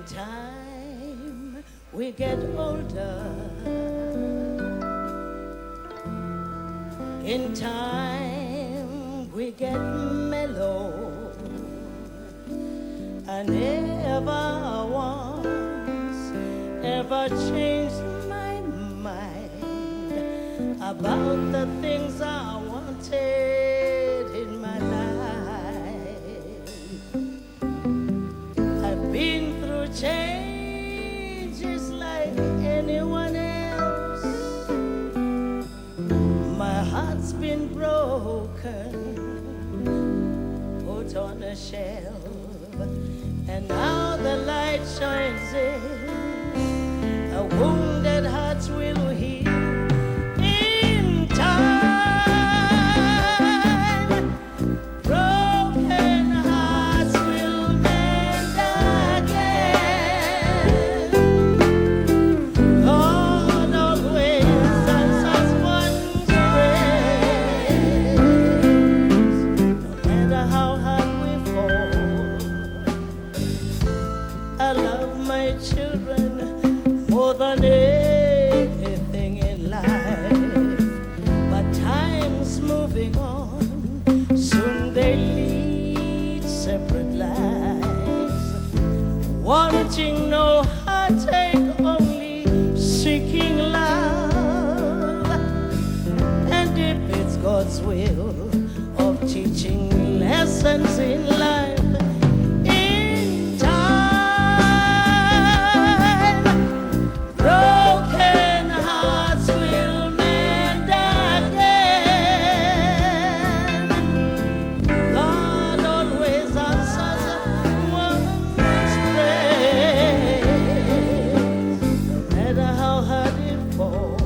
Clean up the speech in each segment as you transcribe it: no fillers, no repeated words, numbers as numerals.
time we get older, in time we get mellow, I never once ever changed my mind about the things I wanted in my life. I've been through changes like anyone else. My heart's been broken, put on a shelf, and now the light shines in. A wounded heart will heal in time. Broken hearts will mend again. God always answers one's prayers. No matter how hard we fall, I love my children more than anything in life. But time's moving on, soon they lead separate lives. Wanting no heartache, only seeking love. And if it's God's will of teaching lessons in life, in time, broken hearts will mend again. God always answers one's prayers, no matter how hard it falls.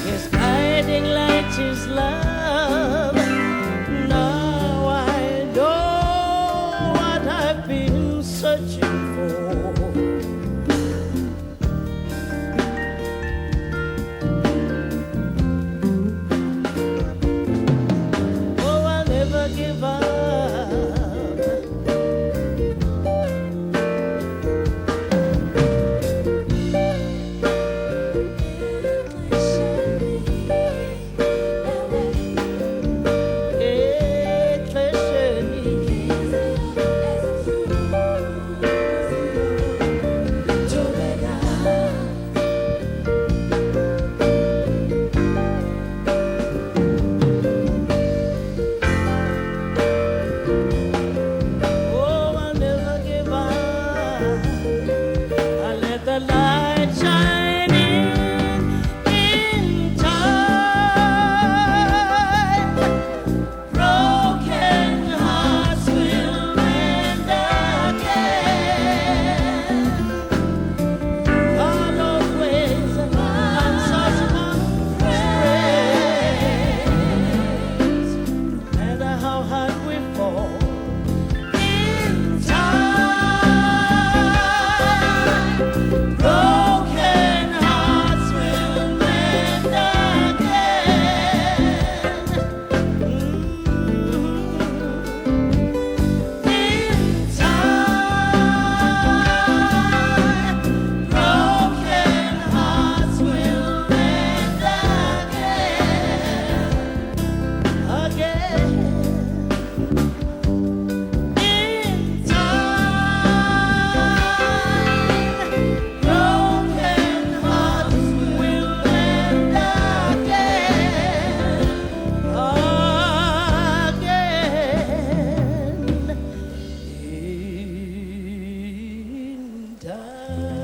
His guiding light is love. Now I know what I've been searching for. Oh, I'll never give up. Oh, I'll never give up. I'll let the light shine in time. Broken hearts will mend again. God always answers one's prayers, no matter how hard we fall. In time, broken hearts will mend again. In time, broken hearts will mend again. In time, broken hearts will mend again. In time.